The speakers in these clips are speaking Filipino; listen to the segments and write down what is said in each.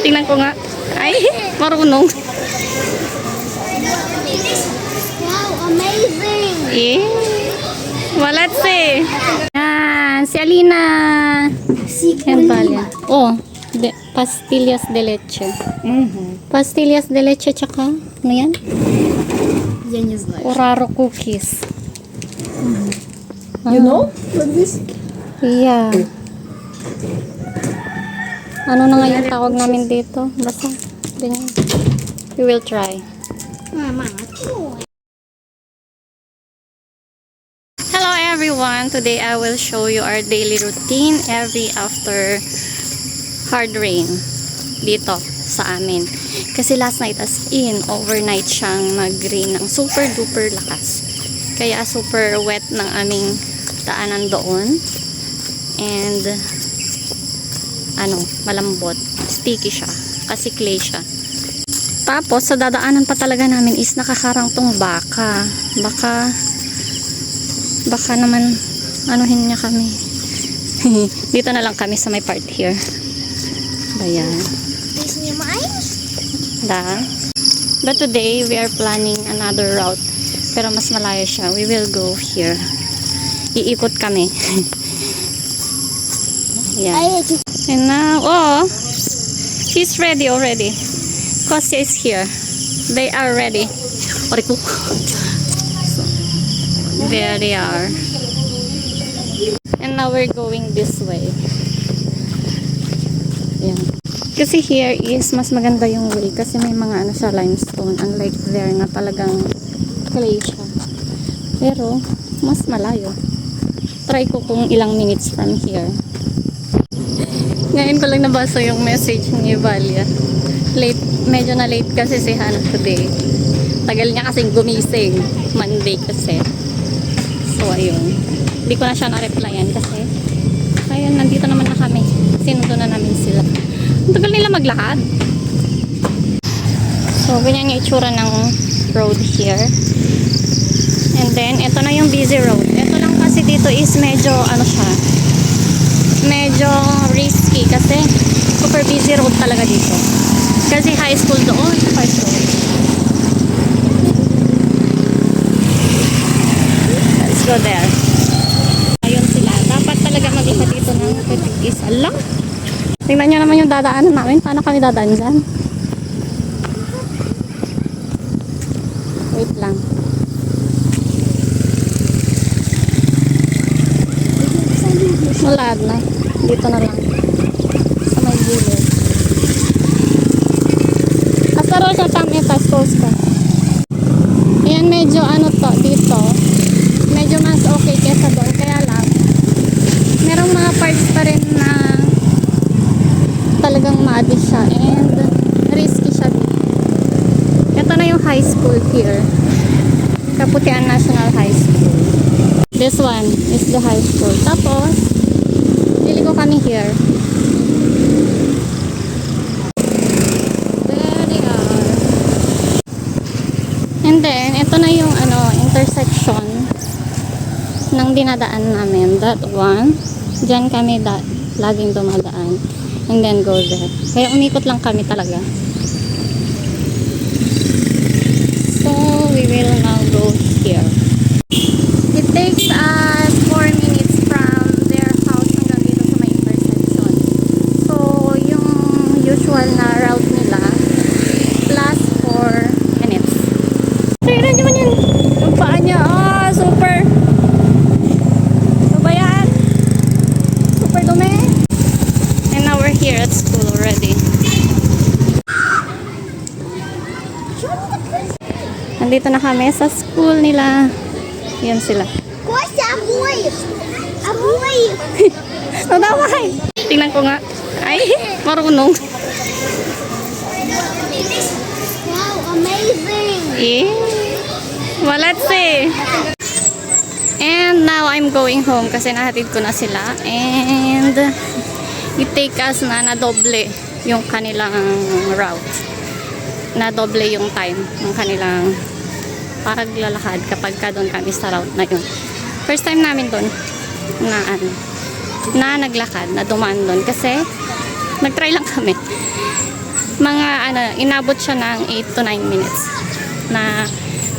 Tingnan ko nga. Ay, marunong. Wow, amazing! Eh, walatse. Yan, si Alina. Yan pala. Oh, pastillas de leche. Pastillas de leche tsaka, ano yan? Я не знаю. Oraro cookies. You know? Like this? Yeah. Ano na nga yung tawag namin dito? Basta, ganyan. We will try. Mama. Hello everyone! Today I will show you our daily routine every after hard rain dito sa amin. Kasi last night as in, overnight siyang mag-rain ng super duper lakas. Kaya super wet ng aming daanan doon. And malambot. Sticky siya. Kasi clay siya. Tapos, sa dadaanan pa talaga namin is nakakarang tong baka. Baka naman, anuhin niya kami. Dito na lang kami sa may part here. Ayan. This is mine? But today, we are planning another route. Pero mas malayo siya. We will go here. Iikot kami. Ayan. And now, she's ready already. Kostya is here. They are ready. Oriku. So, there they are. And now we're going this way. Ayan. Kasi here is mas maganda yung way. Kasi may mga siya, limestone. Unlike there na talagang clay siya. Pero, mas malayo. Try ko kung ilang minutes from here. Ngayon ko lang nabasa yung message ni Valia. Medyo na late kasi si Hannah today. Tagal niya kasing gumising. Monday kasi. So, ayun. Hindi ko na siya na-replyan kasi ayun, nandito naman na kami. Sinundo na namin sila. Ang tagal nila maglakad. So, ganyan yung itsura ng road here. And then, ito na yung busy road. Ito lang kasi dito is medyo, medyo risky kasi super busy road talaga dito. Kasi high school doon, first road. Let's go there. Ayun sila. Dapat talaga maglakad dito ng isa lang. Tingnan nyo naman yung dadaanan namin. Paano kami dadaan dyan? Wait lang. Wala na. Dito na lang. Sa may gilid. Asaro siya tametas costa. Ayan, medyo dito. Medyo mas okay kesa doon. Kaya lang, merong mga parts pa rin na talagang maadi siya. And risky siya dito. Ito na yung high school here. Kaputian National High School. This one is the high school. Tapos, ko kami here. There they are. And then, ito na yung intersection ng dinadaan namin. That one. Diyan kami laging dumadaan. And then go there. Kaya umikot lang kami talaga. So, we will now go here. It takes us 4 minutes from their house hanggang dito sa may intersection. So, yung usual na route nila plus 4 minutes. Tignan nyo man yun. Yung paa niya. Super. So ba yan? Super dumi. And now we're here at school already. Nandito na kami sa school nila. Yan sila. Kostya, aboy! Aboy! Nadaway! Tingnan ko nga. Ay, marunong. Wow, amazing! Eh, walatse. And now I'm going home kasi nahatid ko na sila. And it take us na doble yung kanilang route. Na doble yung time ng kanilang paglalakad kapag ka doon kami sa route na yun. First time namin doon na naglakad, na dumaan doon kasi nagtry lang kami. mga ano, inabot siya ng 8 to 9 minutes na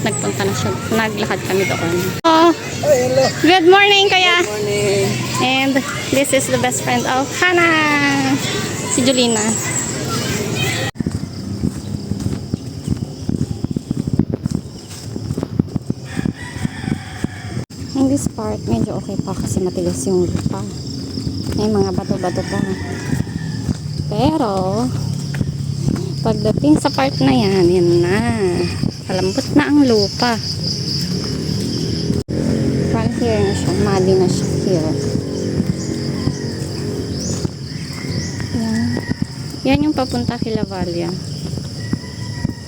nagpunta na siya. Naglakad kami doon. Oh, good morning, Kuya. Good morning. And this is the best friend of Hannah, si Julina. In this part, medyo okay pa kasi matigas yung lupa. May mga bato-bato pa. Pero, pagdating sa part na yan, yun na. Malambot na ang lupa. From here na siya. Muddy na siya here. Yan. Yan yung papunta kay Lavalia.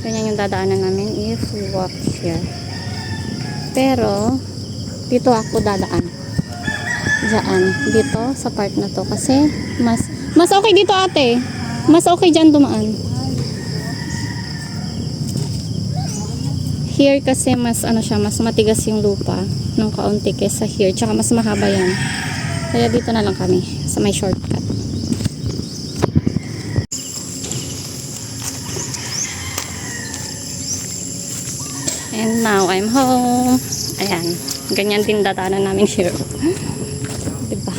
Ganyan yung dadaanan namin if we walk here. Pero, dito ako dadaan. Diyan. Dito, sa part na to. Kasi, mas okay dito ate. Mas okay dyan dumaan. Here kasi mas ano siya, mas matigas yung lupa ng kaunti kesa here. Tsaka mas mahaba yan. Kaya dito na lang kami sa may shortcut. And now I'm home. Ayan. Ganyan din dadaanan namin here. Diba?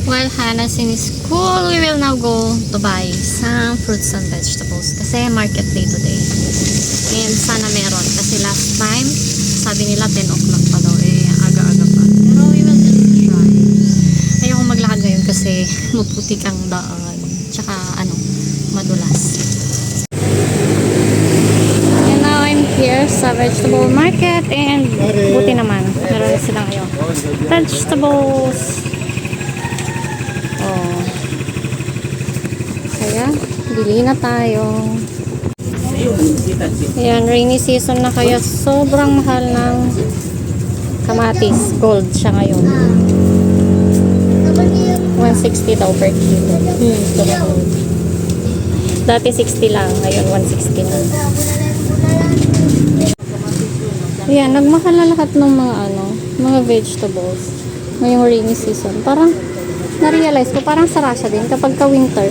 While Hannah's in school, we will now go to buy some fruits and vegetables. Kasi market day today. And sana meron. Kasi last time, sabi nila 10 o'clock pa daw. Eh, aga-aga pa. Pero we will just try. Ayoko maglakad ngayon kasi maputik ang daan. Tsaka ano, madulas. And now I'm here sa vegetable market. And buti naman. Meron sila ngayon. Vegetables. Oh. Kaya, bili na tayo. Ayan, rainy season na kaya sobrang mahal ng kamatis. Gold siya ngayon. 160 daw per kilo. Dati 60 lang, ngayon 160 na. Ayan, nagmahal na lahat ng mga vegetables ngayong rainy season. Parang na-realize ko, parang sa Russia din, kapag ka-winter,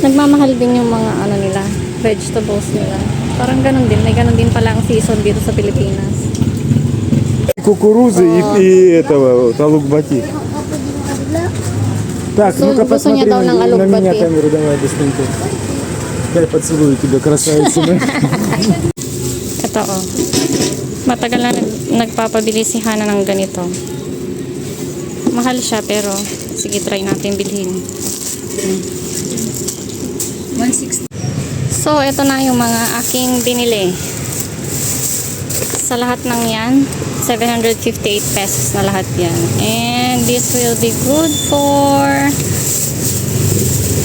nagmamahal din yung mga nila, vegetables nila. Parang ganun din. May ganun din pala ang season dito sa Pilipinas. Кукурузы и этого, талук-бати. Так, Gusto- ну-ка gusto niya посмотри daw ng на алук-бати. меня камеру, давай быстренько. Дай поцелую тебя, красавица. Ito matagal na nagpapabili si Hannah ng ganito. Mahal siya pero sige, try natin bilhin. 160. So, ito na yung mga aking binili. Sa lahat ng yan, 758 pesos na lahat yan. And this will be good for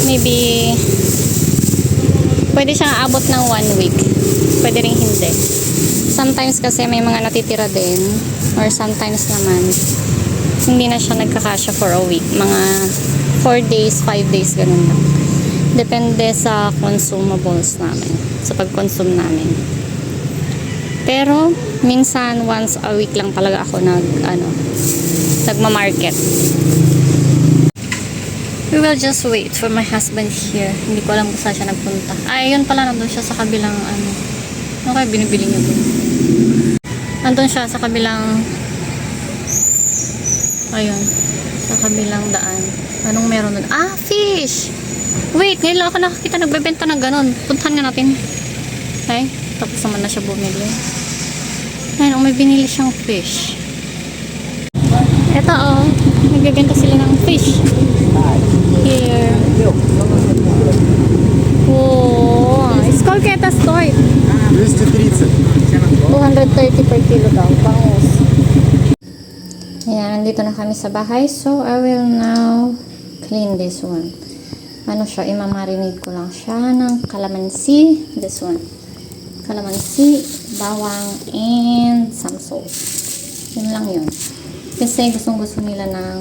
maybe pwede siyang abot ng 1 week. Pwede rin hindi. Sometimes kasi may mga natitira din or sometimes naman hindi na siya nagkakasya for a week. Mga 4 days, 5 days, ganun lang. Depende sa consumables namin. Sa pag-consume namin. Pero, minsan, once a week lang talaga ako nagma-market. We will just wait for my husband here. Hindi ko alam kung saan siya nagpunta. Ay, yun pala, nandun siya sa kabilang, ano kaya binibili niya doon? Nandun siya sa kabilang, ayun, sa kabilang daan. Anong meron doon? Ah, fish! Wait, ngayon lang ako nakakita nagbebenta ng ganon. Puntahan nga natin. Okay? Tapos naman na siya bumili. Ayun, may binili siyang fish. Ito nagbebenta sila ng fish. Here. Oh, сколько это стоит? 230. 230 per kilo daw. Bangus. Ayan, nandito na kami sa bahay. So, I will now clean this one. Ano siya, imamarinate ko lang siya ng calamansi. This one. Calamansi, bawang, and some salt. Yun lang yun. Kasi gustong-gusto nila ng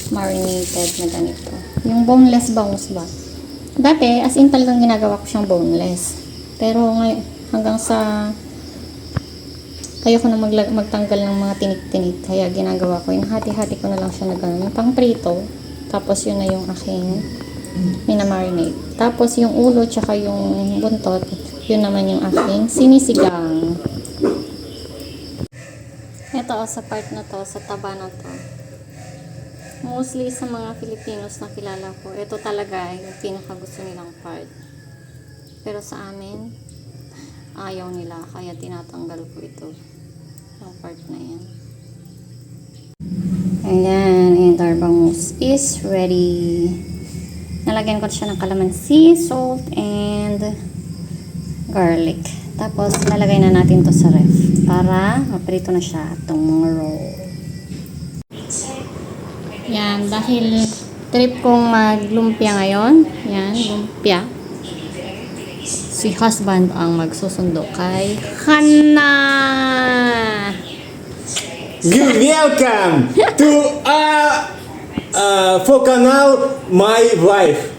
marinated na ganito. Yung boneless bangus ba? Dati, as in talagang ginagawa ko siyang boneless. Pero ngayon, hanggang sa ayoko na magtanggal ng mga tinik-tinik. Kaya ginagawa ko, yung hati-hati ko na lang siya na gano'n. Yung pang prito, tapos yun na yung aking minamarinate. Tapos yung ulo tsaka yung buntot, yun naman yung aking sinisigang. Ito sa part na to, sa taba na to. Mostly sa mga Filipinos na kilala ko, ito talaga yung pinaka gusto nilang part. Pero sa amin, ayaw nila, kaya tinatanggal ko ito. Yung part na yan. Ayan, and our bangus is ready. Nalagyan ko siya ng kalamansi, salt, and garlic. Tapos, lalagay na natin to sa ref para maprito na siya itong mga roll. Yan, dahil trip kong maglumpia ngayon. Yan, lumpia. Si husband ang magsusundo kay Hana. You welcome to for канал My Wife.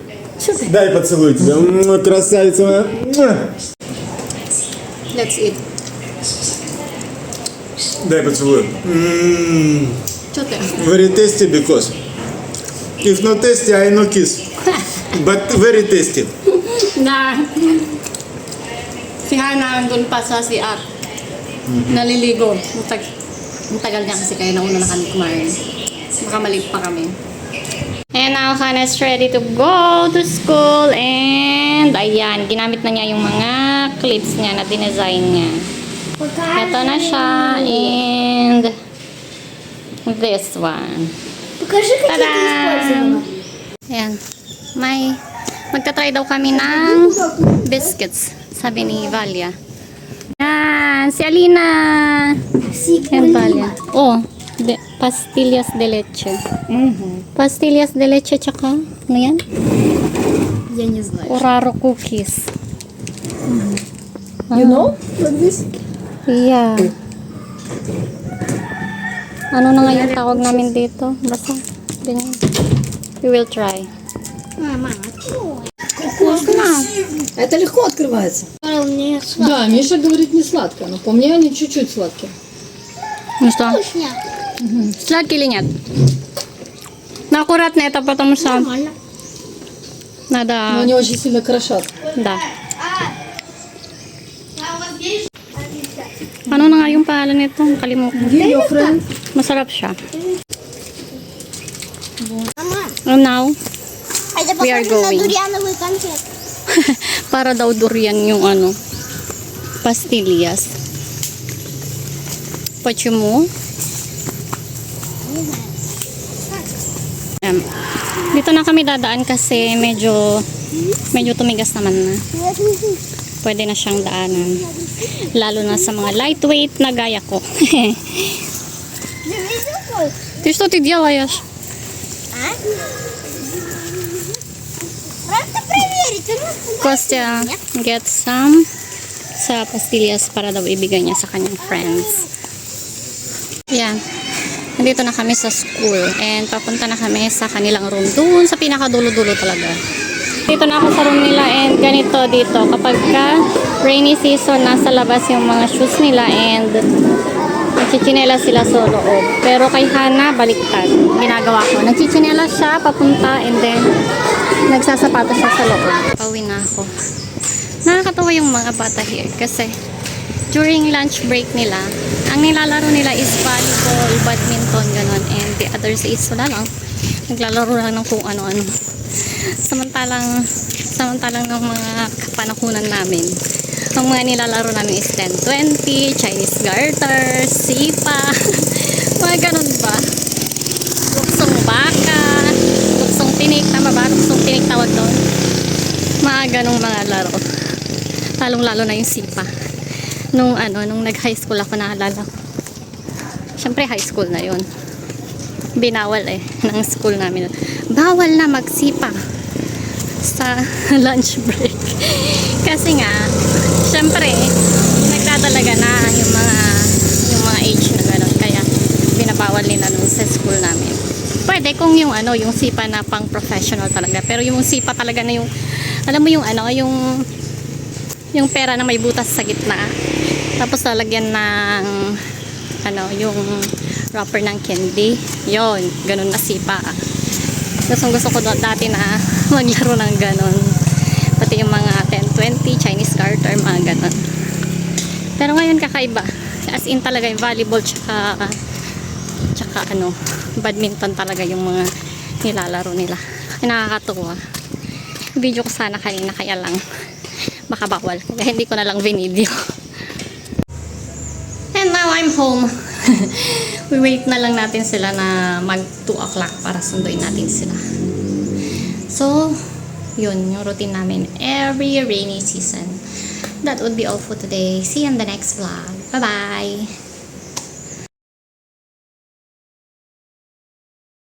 Дай поцелую тебя. Красавица моя. Let's eat. Дай поцелую. Chote. Very tasty because if not tasty, I no kiss. But very tasty. Na si Hana nandun pa sa CR. Naliligo. Ang tagal niya kasi kaya nauna na kami kumain. Baka mali pa kami. And now Hana's ready to go to school. And ayan, ginamit na niya yung mga clips niya na dinesign niya. Ito na siya. And this one. Покажи, какие ты Tada! использовала. Ayan. Magta-try daw kami ng biscuits. Sabi ni Valia. Yan, si Alina. Yan, Valia. Oh, pastillas de leche. Pastillas de leche tsaka, ano yan? Я не знаю. Oraro cookies. You know? Like this? Yeah. Ano na nga yung tawag namin dito? Basta, ganyan. We will try. Мама, Вкусно. Это легко открывается. у меня Да, Миша говорит не сладко, но по мне они чуть-чуть сладкие. Ну что? вкусняк. Сладкий или нет? Но аккуратно это, потому что Нормально. Но надо... они очень сильно крошат. Da. Ano na nga yung pangalan nito? Kalimutan. Give your friend. Masarap siya. Мама, And now, это We are похоже на going. дуриановый конфет. para daw durian yung ano, pastillas. Почему? Dito na kami dadaan kasi medyo tumigas naman na. Pwede na siyang daanan. Lalo na sa mga lightweight na gaya ko. Ты что ты делаешь? А? Просто проверить. У нас Kostya get some sa pastillas para daw ibigay niya sa kanyang friends. Yan. Nandito na kami sa school and papunta na kami sa kanilang room. Doon sa pinakadulo-dulo talaga. Dito na ako sa room nila and ganito dito. Kapag ka rainy season, nasa labas yung mga shoes nila and nagchichinela sila sa loob. Pero kay Hana, baliktad. Ginagawa ko. Nagchichinela siya papunta and then nagsasapatos siya sa loob. Pauwi na ako. Nakakatawa yung mga bata here kasi during lunch break nila, ang nilalaro nila is volleyball, badminton, ganon. And the others is wala lang. Naglalaro lang ng kung ano-ano. Samantalang ng mga kapanahunan namin, ang mga nilalaro namin is 10-20, Chinese garter, sipa, mga ganon ba? Luksong baka, luksong tinik, tama ba? Luksong tinik tawag doon. Mga ganong mga laro. Lalong-lalo na yung sipa. Nung nag-high school ako, naalala ko. Siyempre high school na yon. Binawal ng school namin. Bawal na magsipa sa lunch break. Kasi nga, siyempre, nagdadalaga na yung mga age na gano'n. Kaya, binabawal nila nung sa school namin. Pwede kung yung sipa na pang professional talaga. Pero yung sipa talaga na yung, alam mo yung Yung pera na may butas sa gitna. Tapos lalagyan ng yung wrapper ng candy. Yon, ganun na sipa. Gusto ko dati na maglaro ng ganun. Pati yung mga 10-20, Chinese garter, mga ganun. Pero ngayon kakaiba. As in talaga yung volleyball tsaka badminton talaga yung mga nilalaro nila. Ay, nakakatuwa. Video ko sana kanina kaya lang baka bawal. Kaya hindi ko na lang video. And now I'm home. We wait na lang natin sila na mag 2 o'clock para sunduin natin sila. So, yun yung routine namin every rainy season. That would be all for today. See you in the next vlog. Bye-bye!